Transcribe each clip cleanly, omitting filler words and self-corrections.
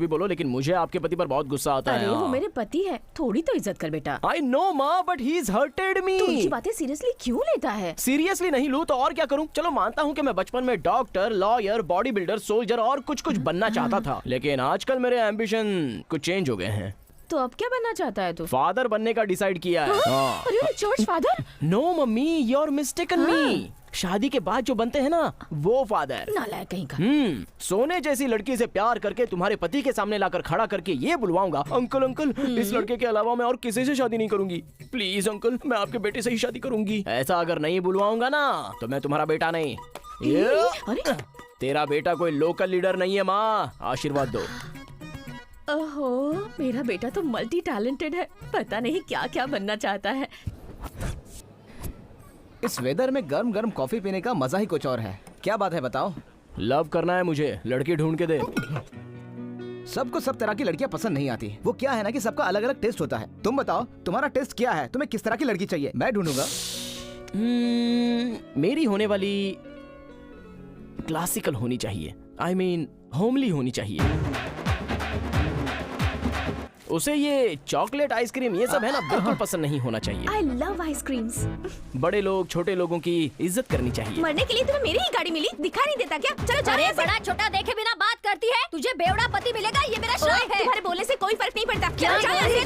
भी बोलो, लेकिन मुझे आपके पति पर बहुत गुस्सा आता है। अरे वो मेरे पति है, थोड़ी तो इज्जत कर बेटा। I know माँ, but he's hurted me। तू उनकी बातें सीरियसली क्यों लेता है? सीरियसली नहीं लूँ तो और क्या करूँ? चलो मानता हूँ कि मैं बचपन में doctor, lawyer, body builder, soldier और कुछ बनना चाहता था, लेकिन आजकल मेरे एम्बिशन कुछ चेंज हो गए हैं। तो अब क्या बनना चाहता है तू? फादर बनने का डिसाइड किया है। अरे church father? No mummy, you are mistaken me. शादी के बाद जो बनते हैं ना, वो फादर। नालायक कहीं का। सोने जैसी लड़की से प्यार करके तुम्हारे पति के सामने लाकर खड़ा करके ये बुलवाऊंगा, अंकल अंकल इस लड़के के अलावा मैं और किसी से शादी नहीं करूंगी, प्लीज अंकल मैं आपके बेटे से ही शादी करूंगी। ऐसा अगर नहीं बुलवाऊंगा ना तो मैं तुम्हारा बेटा नहीं। अरे तेरा बेटा कोई लोकल लीडर नहीं है माँ, आशीर्वाद दो। ओहो, मेरा बेटा तो मल्टी टैलेंटेड है, पता नहीं क्या क्या बनना चाहता है। इस वेदर में गर्म गर्म कॉफी पीने का मजा ही कुछ और है। क्या बात है बताओ? लव करना है मुझे, लड़की ढूंढ के दे। सबको सब तरह की लड़कियां पसंद नहीं आती। वो क्या है ना कि सबका अलग अलग टेस्ट होता है। तुम बताओ तुम्हारा टेस्ट क्या है? तुम्हें किस तरह की लड़की चाहिए? मैं ढूंढूंगा। मेरी होने वाली क्लासिकल होनी चाहिए, I mean होमली होनी चाहिए। उसे ये चॉकलेट आइसक्रीम ये सब है ना बिल्कुल पसंद नहीं होना चाहिए। I love ice creams. बड़े लोग छोटे लोगों की इज्जत करनी चाहिए। मरने के लिए तुम्हें मेरी ही गाड़ी मिली, दिखा नहीं देता क्या? चलो चलो। अरे बड़ा छोटा देखे बिना बात करती है, तुझे बेवड़ा पति मिलेगा, ये मेरा श्राप है। तुम्हारे बोलने से कोई फर्क नहीं पड़ता। क्या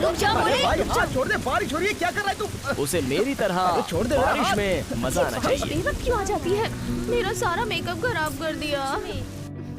रुक जाओ बोले। भाई हाथ छोड़ दे, बारिश हो रही है, क्या कर रहा है तू? उसे मेरी तरह छोड़ दे, बारिश में मजा आना चाहिए। बेवक्त क्यों आ जाती है? मेरा सारा मेकअप खराब कर दिया।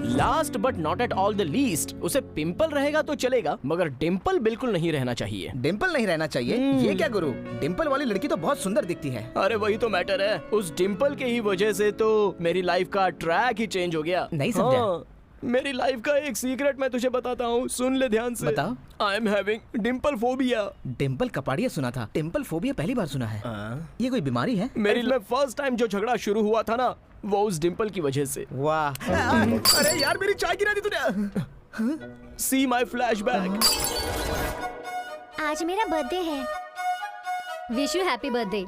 Last but not at all the least, उसे पिंपल रहेगा तो चलेगा, मगर डिम्पल बिल्कुल नहीं रहना चाहिए। डिम्पल नहीं रहना चाहिए? ये क्या गुरु, डिम्पल वाली लड़की तो बहुत सुंदर दिखती है। अरे वही तो मैटर है, उस डिम्पल के ही वजह से तो मेरी लाइफ का ट्रैक ही चेंज हो गया। नहीं समझा। हाँ, मेरी लाइफ का एक सीक्रेट मैं तुझे बताता हूँ, सुन ले ध्यान से। बताओ। I am having Dimple phobia. Dimple Kapadia सुना था, टेम्पल फोबिया पहली बार सुना है। ये कोई बीमारी है? मेरी फर्स्ट टाइम जो झगड़ा शुरू हुआ था ना, वो उस डिम्पल की वजह से। वाह। अरे यार मेरी चाय गिरा दी तूने। सी माई फ्लैशबैक। आज मेरा बर्थडे है, विश यू हैप्पी बर्थडे।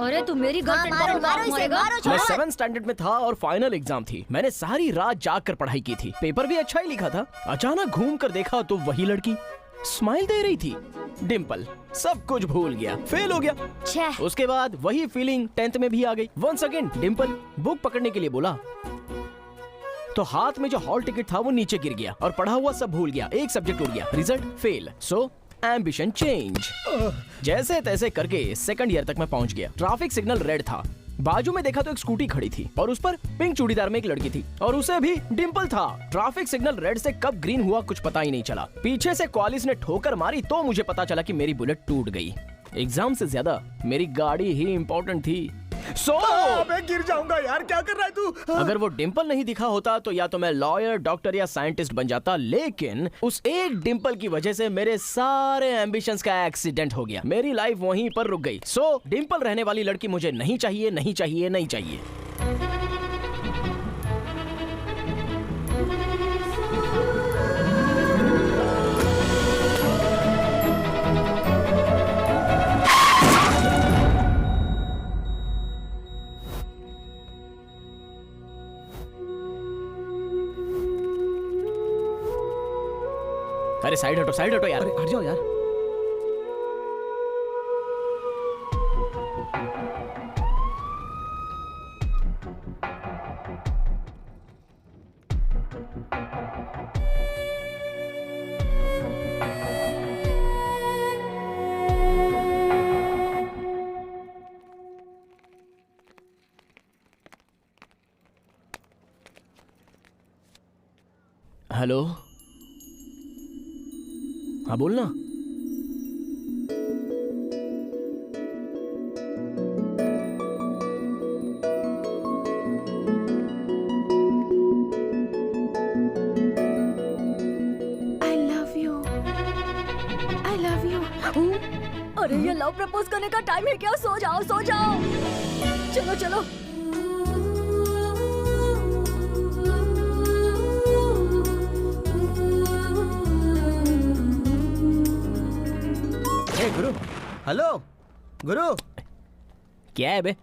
अरे तू मेरी गर्लफ्रेंड पर मारेगा? मैं 7th स्टैंडर्ड में था और फाइनल एग्जाम थी। मैंने सारी रात जाग कर पढ़ाई की थी, पेपर भी अच्छा ही लिखा था। अचानक घूम कर देखा तो वही लड़की स्माइल दे रही थी, डिम्पल। सब कुछ भूल गया, फेल हो गया। उसके बाद वही फीलिंग 10th में भी आ गई। वंस अगेन डिम्पल बुक पकड़ने के लिए बोला तो हाथ में जो हॉल टिकट था वो नीचे गिर गया और पढ़ा हुआ सब भूल गया। एक सब्जेक्ट उड़ गया, रिजल्ट फेल। सो एम्बिशन चेंज। जैसे तैसे करके 2nd ईयर तक मैं पहुंच गया। ट्रैफिक सिग्नल रेड था, बाजू में देखा तो एक स्कूटी खड़ी थी और उस पर पिंक चूड़ीदार में एक लड़की थी और उसे भी डिम्पल था। ट्रैफिक सिग्नल रेड से कब ग्रीन हुआ कुछ पता ही नहीं चला। पीछे से क्वालिस ने ठोकर मारी तो मुझे पता चला कि मेरी बुलेट टूट गई। एग्जाम से ज्यादा मेरी गाड़ी ही इम्पोर्टेंट थी। मैं गिर जाऊंगा यार, क्या कर रहा है तू? अगर वो डिम्पल नहीं दिखा होता तो या तो मैं लॉयर, डॉक्टर या साइंटिस्ट बन जाता, लेकिन उस एक डिम्पल की वजह से मेरे सारे एम्बिशंस का एक्सीडेंट हो गया। मेरी लाइफ वहीं पर रुक गई। सो डिम्पल रहने वाली लड़की मुझे नहीं चाहिए, नहीं चाहिए, नहीं चाहिए। अरे साइड हटो यार। अरे हट जाओ यार। हेलो, हाँ बोलना। I love you. I love you. अरे ये लव प्रपोज करने का टाइम है क्या? सो जाओ सो जाओ। चलो चलो। गुरु, हेलो गुरु। क्या है बे?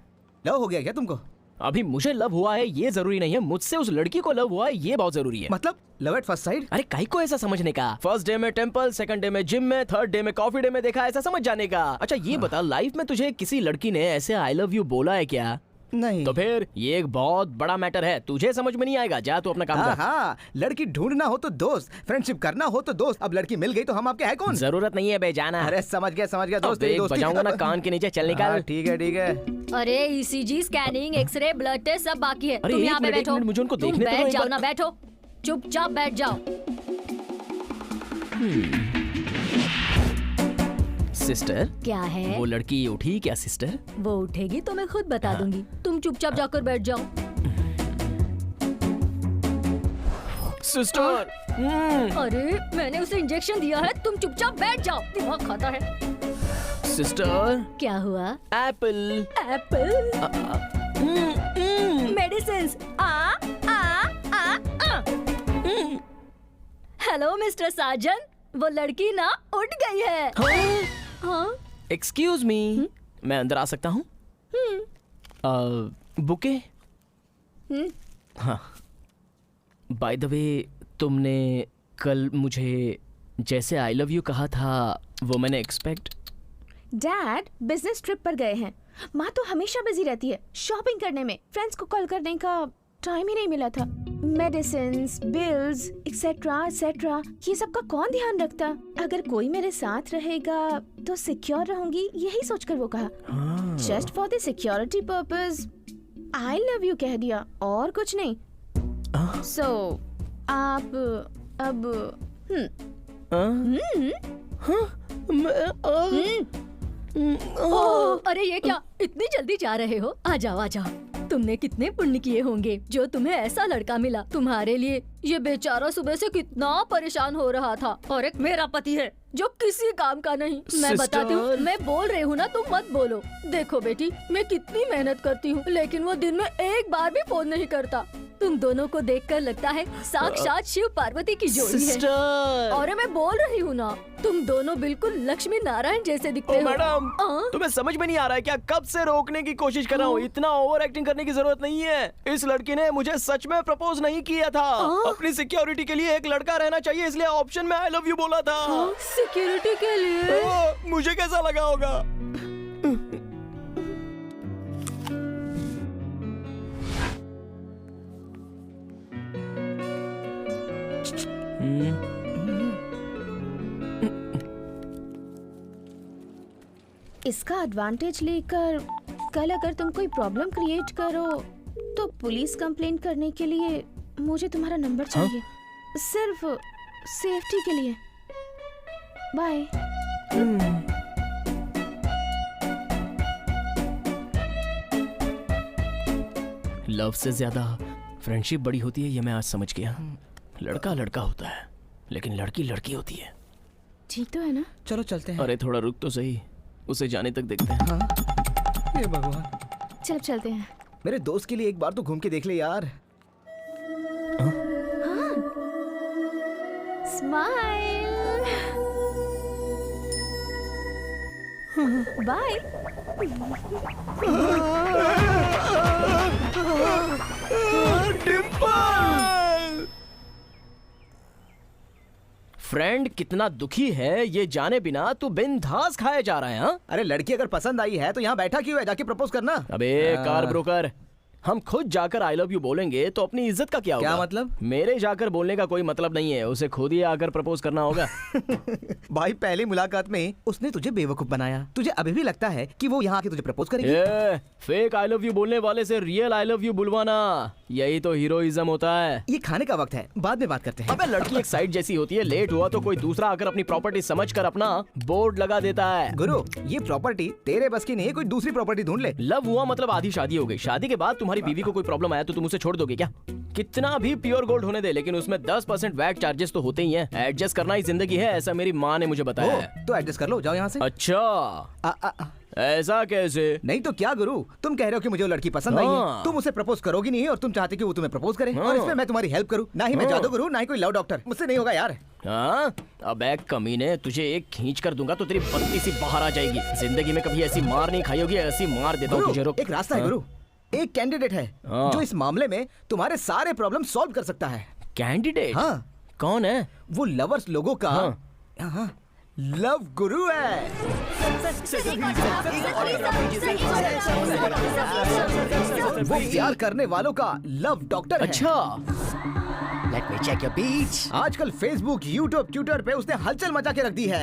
लव हो गया क्या तुमको? अभी मुझे लव हुआ है ये जरूरी नहीं है, मुझसे उस लड़की को लव हुआ है ये बहुत जरूरी है। मतलब लव एट फर्स्ट साइड? अरे काई को ऐसा समझने का? फर्स्ट डे में टेंपल, सेकंड डे में जिम में, थर्ड डे में कॉफी डे में देखा, ऐसा समझ जाने का। अच्छा ये बता, लाइफ में तुझे किसी लड़की ने ऐसे आई लव यू बोला है क्या? नहीं। तो फिर ये एक बहुत बड़ा मैटर है, तुझे समझ में नहीं आएगा, जा तू अपना काम कर। हाँ, लड़की ढूंढना हो तो दोस्त, फ्रेंडशिप करना हो तो दोस्त। अब लड़की मिल गई तो हम आपके है कौन? जरूरत नहीं है बे, जाना। अरे समझ गया दोस्त, तेरी देख दोस्ती बजाऊंगा ना कान के नीचे, चल निकाल। ठीक है। अरे ECG, scanning, X-ray, blood test सब बाकी है। अरे तुम एक यहाँ पे मिनट, बैठो। मुझे उनको तुम देखने तो दो बैठ एक जाओ बार। ना, बैठो चुपचाप बैठ जाओ। सिस्टर, क्या है? वो लड़की उठी क्या सिस्टर? वो उठेगी तो मैं खुद बता दूंगी। तुम चुपचाप जाकर बैठ जाओ। सिस्टर, अरे मैंने उसे इंजेक्शन दिया है, तुम चुपचाप बैठ जाओ। दिमाग खाता है। सिस्टर। क्या हुआ? Apple. Apple, medicines. Hello mister Sajan, वो लड़की ना उठ गई है। हाँ? एक्सक्यूज मी, मैं अंदर आ सकता हूँ? बुके? हाँ। बाय द वे, तुमने कल मुझे जैसे आई लव यू कहा था वो मैंने एक्सपेक्ट। डैड बिजनेस ट्रिप पर गए हैं। माँ तो हमेशा बिजी रहती है शॉपिंग करने में, फ्रेंड्स को कॉल करने का टाइम ही नहीं मिला था। मेडिसिन्स, बिल्स, एक्सेट्रा ये सब का कौन ध्यान रखता? अगर कोई मेरे साथ रहेगा तो सिक्योर रहूंगी, यही सोचकर वो कहा। Just for the security purpose I love you कह दिया, और कुछ नहीं। सो आप अब अरे ये क्या, इतनी जल्दी जा रहे हो? आ जाओ। तुमने कितने पुण्य किए होंगे जो तुम्हें ऐसा लड़का मिला। तुम्हारे लिए ये बेचारा सुबह से कितना परेशान हो रहा था, और एक मेरा पति है जो किसी काम का नहीं। मैं बताती हूँ, मैं बोल रही हूँ ना, तुम मत बोलो। देखो बेटी, मैं कितनी मेहनत करती हूँ, लेकिन वो दिन में एक बार भी फोन नहीं करता। तुम दोनों को देखकर लगता है साक्षात शिव पार्वती की जोड़ी है। और मैं बोल रही हूँ ना, तुम दोनों बिल्कुल लक्ष्मी नारायण जैसे दिखते हो। मैडम, तुम्हें समझ में नहीं आ रहा है क्या? कब से रोकने की कोशिश कर रहा हूँ, इतना ओवर एक्टिंग करने की जरूरत नहीं है। इस लड़की ने मुझे सच में प्रपोज नहीं किया था। अपनी सिक्योरिटी के लिए एक लड़का रहना चाहिए, इसलिए ऑप्शन में आई लव यू बोला था। सिक्योरिटी के लिए? मुझे कैसा लगा होगा? इसका एडवांटेज लेकर कल अगर तुम कोई प्रॉब्लम क्रिएट करो तो पुलिस कंप्लेंट करने के लिए मुझे तुम्हारा नंबर चाहिए। सिर्फ सेफ्टी के लिए। बाय। लव से ज्यादा फ्रेंडशिप बड़ी होती है, ये मैं आज समझ गया। लड़का लड़का होता है, लेकिन लड़की लड़की होती है। ठीक तो है ना? चलो चलते हैं। अरे थोड़ा रुक तो सही, उसे जाने तक देखते हैं। हाँ। हे भगवान, चल चलते हैं। मेरे दोस्त के लिए एक बार तो घूम के देख ले यार। स्माइल। बाय। फ्रेंड कितना दुखी है ये जाने बिना तू बिनधास खाए जा रहा है। हाँ? अरे लड़की अगर पसंद आई है तो यहाँ बैठा क्यों है? जाके प्रपोज करना। अबे कार ब्रोकर, हम खुद जाकर आई लव यू बोलेंगे तो अपनी इज्जत का क्या होगा? क्या मतलब? मेरे जाकर बोलने का कोई मतलब नहीं है, उसे खुद ही आकर प्रपोज करना होगा। भाई पहली मुलाकात में उसने तुझे बेवकूफ बनाया। तुझे अभी भी लगता है कि वो यहाँ आके तुझे प्रपोज करेगी? ये फेक आई लव यू बोलने वाले से रियल आई लव यू बुलवाना, यही तो हीरोइज्म होता है। ये खाने का वक्त है, बाद में बात करते हैं। अबे लड़की एक साइड जैसी होती है, लेट हुआ तो कोई दूसरा आकर अपनी प्रॉपर्टी समझकर अपना बोर्ड लगा देता है। गुरु, ये प्रॉपर्टी तेरे बस की नहीं है, कोई दूसरी प्रॉपर्टी ढूंढ ले। लव हुआ मतलब आधी शादी हो गई। शादी के बाद तुम्हारी बीवी को कोई प्रॉब्लम आया तो तुम उसे छोड़ दोगे क्या? कितना भी प्योर गोल्ड होने दे, लेकिन उसमें 10% वैट चार्जेस तो होते ही हैं। एडजस्ट करना ही जिंदगी है, ऐसा मेरी माँ ने मुझे बताया है। तो एडजस्ट कर लो, जाओ यहाँ से। अच्छा ऐसा कैसे? नहीं तो क्या गुरु, तुम कह रहे हो कि मुझे वो लड़की पसंद आई है, तुम उसे प्रपोज करोगी नहीं और तुम चाहते कि वो तुम्हें प्रपोज करे, और इसमें मैं तुम्हारी हेल्प करूं? ना ही मैं जादू गुरु, ना ही कोई लव डॉक्टर, मुझसे नहीं होगा यार। हाँ? अब एक कमीने, तुझे एक खींच कर दूंगा तो तेरी बत्ती सी बाहर आ जाएगी। जिंदगी में कभी ऐसी मार नहीं खाई होगी, ऐसी मार देता हूँ तुझे। रुक, एक रास्ता है गुरु, एक कैंडिडेट है हाँ। जो इस मामले में तुम्हारे सारे प्रॉब्लम सॉल्व कर सकता है। कैंडिडेट? हाँ, कौन है? वो लवर्स लोगों का हाँ। लव गुरु है। वो प्यार करने वालों का लव डॉक्टर है। अच्छा, let me check your beats. आजकल फेसबुक, यूट्यूब, ट्विटर पे उसने हलचल मचा के रख दी है।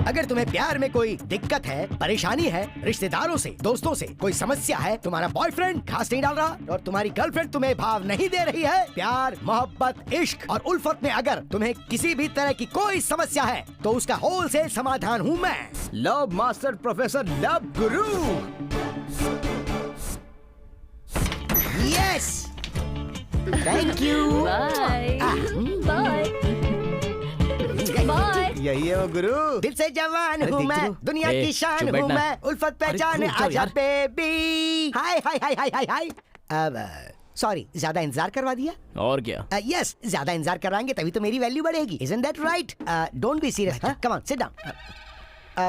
अगर तुम्हें प्यार में कोई दिक्कत है, परेशानी है, रिश्तेदारों से, दोस्तों से कोई समस्या है, तुम्हारा बॉयफ्रेंड घास नहीं डाल रहा और तुम्हारी गर्लफ्रेंड तुम्हें भाव नहीं दे रही है, प्यार, मोहब्बत, इश्क और उल्फत में अगर तुम्हें किसी भी तरह की कोई समस्या है तो उसका होलसेल समाधान हूँ मैं। Love master professor love guru. Yes, thank you. Bye bye bye. यही है वो गुरु। दिल से जवान अरे हूँ देख मैं, तो। दुनिया ए, की शान चुप हूँ बैठना। मैं, उल्फत पहचान रुक जाओ आजा यार। बेबी। हाय हाय हाय हाय हाय हाय। अब सॉरी, ज्यादा इंतजार करवा दिया। और क्या? यस, ज्यादा इंतजार कराएंगे तभी तो मेरी वैल्यू बढ़ेगी। Isn't that right? Don't be serious. Come on, sit down.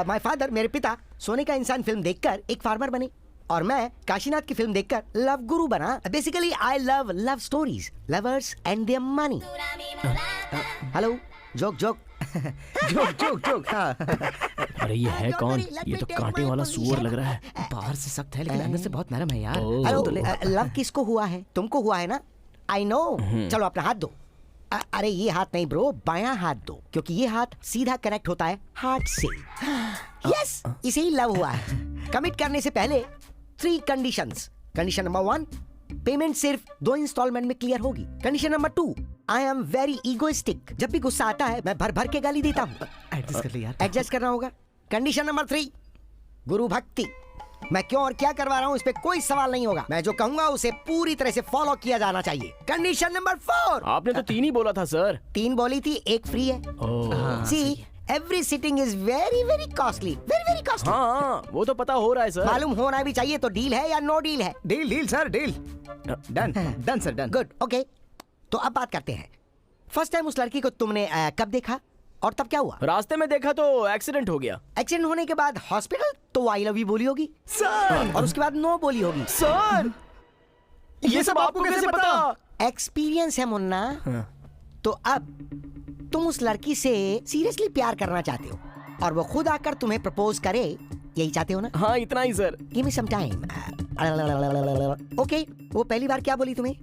My father, मेरे पिता सोने का इंसान फिल्म देखकर एक फार्मर बने और मैं काशीनाथ की फिल्म देखकर लव गुरु बना। Basically I love stories, lovers and their money. Hello, joke joke. Joke joke joke. हाँ। अरे ये है कौन? ये तो कांटे वाला सुअर लग रहा है। बाहर से सख्त है लेकिन अंदर से बहुत नरम है यार। ओह। हेलो, लव किसको हुआ है? तुमको हुआ है ना? I know. चलो अपना हाथ दो। अरे ये हाथ नहीं ब्रो, बायां हाथ दो, क्योंकि ये हाथ सीधा कनेक्ट होता है हार्ट से। यस, इसे ही लव हुआ है। कमिट करने से पहले 3 कंडीशंस। कंडीशन नंबर 1, पेमेंट सिर्फ 2 इंस्टॉलमेंट में क्लियर होगी। Condition number 2, I am very egoistic. जब भी गुस्सा आता है मैं भर भर के गाली देता हूँ। एडजस्ट कर ले यार। एडजस्ट करना होगा। कंडीशन नंबर 3, गुरु भक्ति। मैं क्यों और क्या करवा रहा हूँ इस पे कोई सवाल नहीं होगा। मैं जो कहूंगा उसे पूरी तरह से फॉलो किया जाना चाहिए। कंडीशन नंबर 4, आपने तो 3 ही बोला था सर। 3 बोली थी, 1 फ्री है। Oh. See, every sitting is very very costly, very very costly. हाँ, वो तो पता हो रहा है सर। मालूम होना भी चाहिए। तो डील है या नो डील है? Deal deal sir, deal. Done done sir, done. Good, okay. तो अब बात करते हैं। फर्स्ट टाइम उस लड़की को तुमने कब देखा और तब क्या हुआ? रास्ते में देखा तो एक्सीडेंट हो गया। एक्सीडेंट होने के बाद हॉस्पिटल तो आई लव यू बोली होगी सर। और उसके बाद नो बोली होगी। सर, ये सब आपको कैसे पता? एक्सपीरियंस है मुन्ना। तो अब तुम उस लड़की से सीरियसली प्यार करना चाहते हो और वो खुद आकर तुम्हें प्रपोज करे, यही चाहते हो ना? हाँ, इतना ही sir. Give me some time. Okay, वो पहली बार क्या बोली तुम्हें?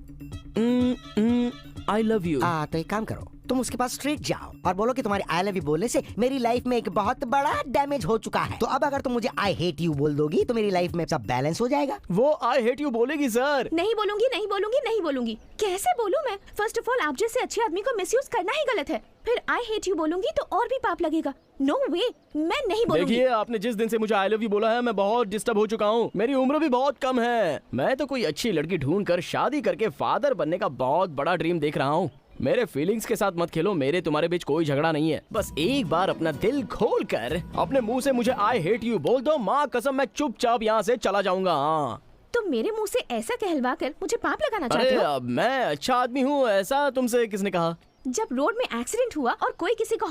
I love you. तो एक काम करो, तुम उसके पास स्ट्रेट जाओ और बोलो कि तुम्हारे आई लव यू बोलने से मेरी लाइफ में एक बहुत बड़ा डैमेज हो चुका है। तो अब अगर तुम मुझे आई हेट यू बोल दोगी तो मेरी लाइफ में सब बैलेंस हो जाएगा। वो आई हेट यू बोलेगी सर। नहीं बोलूंगी, नहीं बोलूंगी, नहीं बोलूंगी। कैसे बोलूं मैं? फर्स्ट ऑफ ऑल, आप जैसे अच्छे आदमी को मिसयूज करना ही गलत है। फिर आई हेट यू बोलूंगी तो और भी पाप लगेगा। नो वे, मैं नहीं बोलूंगी। देखिए, आपने जिस दिन से मुझे आई लव यू बोला है मैं बहुत डिस्टर्ब हो चुका हूँ। मेरी उम्र भी बहुत कम है। मैं तो कोई अच्छी लड़की ढूंढ कर शादी करके फादर बनने का बहुत बड़ा ड्रीम देख रहा हूँ। मेरे फीलिंग्स के साथ मत खेलो। मेरे तुम्हारे बीच कोई झगड़ा नहीं है। बस एक बार अपना दिल खोल कर अपने मुंह से मुझे आई हेट यू बोल दो, माँ कसम मैं चुपचाप यहाँ से चला जाऊंगा। हाँ। तुम मेरे मुंह से ऐसा कहलवा कर मुझे पाप लगाना चाहते अरे हो? अब मैं अच्छा आदमी हूँ ऐसा तुमसे किसने कहा? जब रोड में एक्सीडेंट हुआ और कोई किसी को